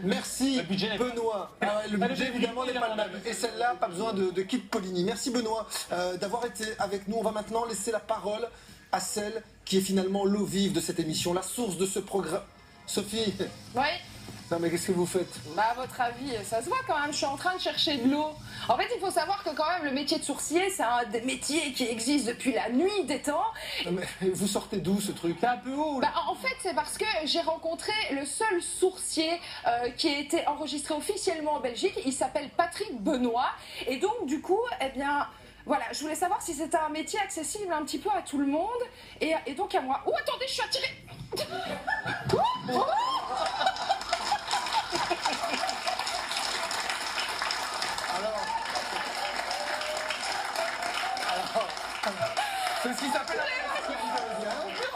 Merci Le budget n'est pas- Benoît. Ah ouais, le budget évidemment n'est pas le même. Et celle-là, pas besoin de kit Poligny. Merci Benoît d'avoir été avec nous. On va maintenant laisser la parole à celle qui est finalement l'eau vive de cette émission, la source de ce programme. Sophie, Oui, non mais qu'est-ce que vous faites? bah à votre avis, ça se voit quand même, je suis en train de chercher de l'eau. En fait, il faut savoir que quand même le métier de sourcier, c'est un des métiers qui existe depuis la nuit des temps. Non, mais vous sortez d'où ce truc? T'es un peu haut, là. Bah, en fait, c'est parce que j'ai rencontré le seul sourcier qui a été enregistré officiellement en Belgique. Il s'appelle Patrick Benoît. Et donc, du coup, eh bien, voilà, je voulais savoir si c'était un métier accessible un petit peu à tout le monde. Et donc à moi. Oh, attendez, je suis attirée. C'est ce qui s'appelle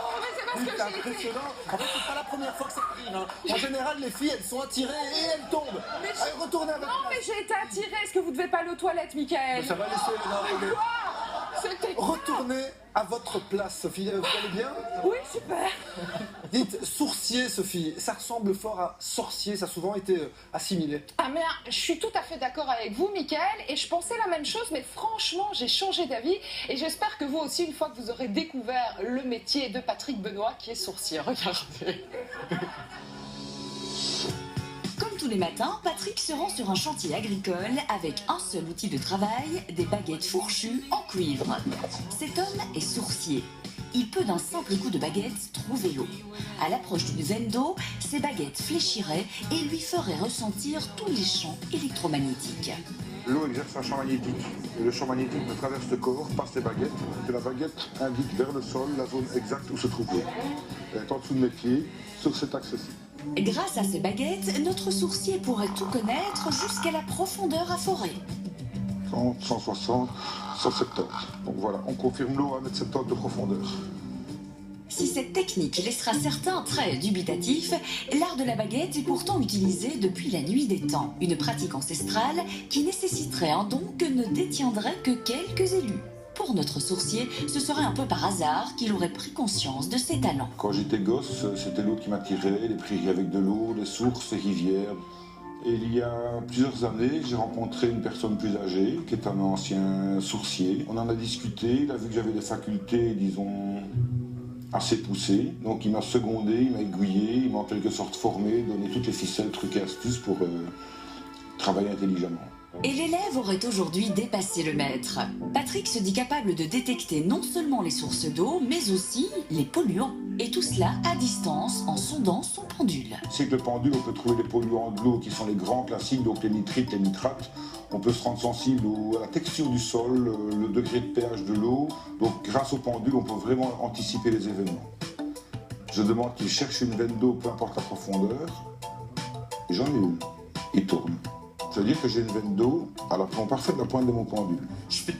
Oh, mais c'est parce C'est que j'ai été... impressionnant. En fait, c'est pas la première fois que ça arrive. Hein. En général, les filles, elles sont attirées et elles tombent. Mais je- Allez, retournez avec Non, moi. mais j'ai été attirée. Est-ce que vous devez pas aller aux toilettes, Michael? Ça va laisser. Non, mais- C'était... Retournez à votre place, Sophie. Vous allez bien? Oui, super. Dites sourcier, Sophie. Ça ressemble fort à sorcier. Ça a souvent été assimilé. Ah mais je suis tout à fait d'accord avec vous, Michael, et je pensais la même chose, mais franchement, j'ai changé d'avis, et j'espère que vous aussi, une fois que vous aurez découvert le métier de Patrick Benoît, qui est sourcier. Regardez. Comme tous les matins, Patrick se rend sur un chantier agricole avec un seul outil de travail, des baguettes fourchues en cuivre. Cet homme est sourcier. Il peut d'un simple coup de baguette trouver l'eau. À l'approche d'une veine d'eau, ces baguettes fléchiraient et lui feraient ressentir tous les champs électromagnétiques. L'eau exerce un champ magnétique. Et le champ magnétique ne traverse le corps, passe les baguettes, et la baguette indique vers le sol la zone exacte où se trouve l'eau. Elle est en dessous de mes pieds, sur cet axe-ci. Grâce à ces baguettes, notre sourcier pourrait tout connaître jusqu'à la profondeur à forer. 100, 160, 170. Donc voilà, on confirme l'eau à 1,70 m de profondeur. Si cette technique laissera certains très dubitatifs, l'art de la baguette est pourtant utilisé depuis la nuit des temps. Une pratique ancestrale qui nécessiterait un don que ne détiendraient que quelques élus. Pour notre sourcier, ce serait un peu par hasard qu'il aurait pris conscience de ses talents. Quand j'étais gosse, c'était l'eau qui m'attirait, les prairies avec de l'eau, les sources, les rivières. Et il y a plusieurs années, j'ai rencontré une personne plus âgée, qui est un ancien sourcier. On en a discuté, il a vu que j'avais des facultés, disons, assez poussées. Donc il m'a secondé, il m'a aiguillé, il m'a en quelque sorte formé, donné toutes les ficelles, trucs et astuces pour travailler intelligemment. Et l'élève aurait aujourd'hui dépassé le maître. Patrick se dit capable de détecter non seulement les sources d'eau, mais aussi les polluants. Et tout cela à distance en sondant son pendule. C'est que le pendule, on peut trouver les polluants de l'eau qui sont les grands classiques, donc les nitrites, les nitrates. On peut se rendre sensible à la texture du sol, le degré de pH de l'eau. Donc grâce au pendule, on peut vraiment anticiper les événements. Je demande qu'il cherche une veine d'eau, peu importe la profondeur. Et j'en ai une. Il tourne. Ça veut dire que j'ai une veine d'eau à la plomb parfait de la pointe de mon pendule.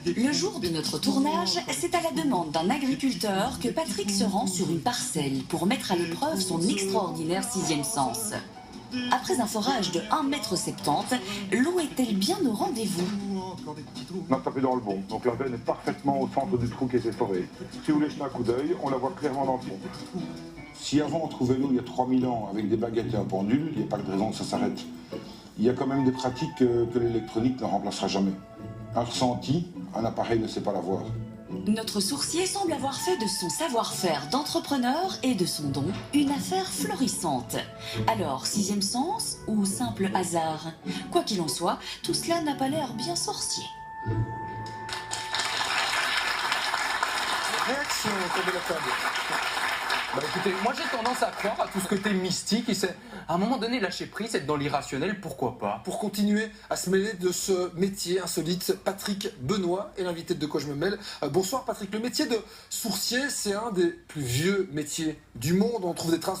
Le jour de notre tournage, c'est à la demande d'un agriculteur que Patrick se rend sur une parcelle pour mettre à l'épreuve son extraordinaire sixième sens. Après un forage de 1,70 m, l'eau est-elle bien au rendez-vous? On a tapé dans le bon, donc la veine est parfaitement au centre du trou qui a été foré. Si vous voulez jeter un coup d'œil, on la voit clairement dans le fond. Si avant on trouvait l'eau il y a 3000 ans avec des baguettes et un pendule, il n'y a pas de raison que ça s'arrête. Il y a quand même des pratiques que l'électronique ne remplacera jamais. Un ressenti, un appareil ne sait pas l'avoir. Notre sourcier semble avoir fait de son savoir-faire d'entrepreneur et de son don une affaire florissante. Alors, sixième sens ou simple hasard? Quoi qu'il en soit, tout cela n'a pas l'air bien sorcier. Réaction autour de la table. Bah écoutez, moi j'ai tendance à croire à tout ce côté mystique et c'est à un moment donné lâcher prise, être dans l'irrationnel, pourquoi pas. Pour continuer à se mêler de ce métier insolite, Patrick Benoît est l'invité de De quoi je me mêle. Bonsoir Patrick, le métier de sourcier, c'est un des plus vieux métiers du monde. On trouve des traces dans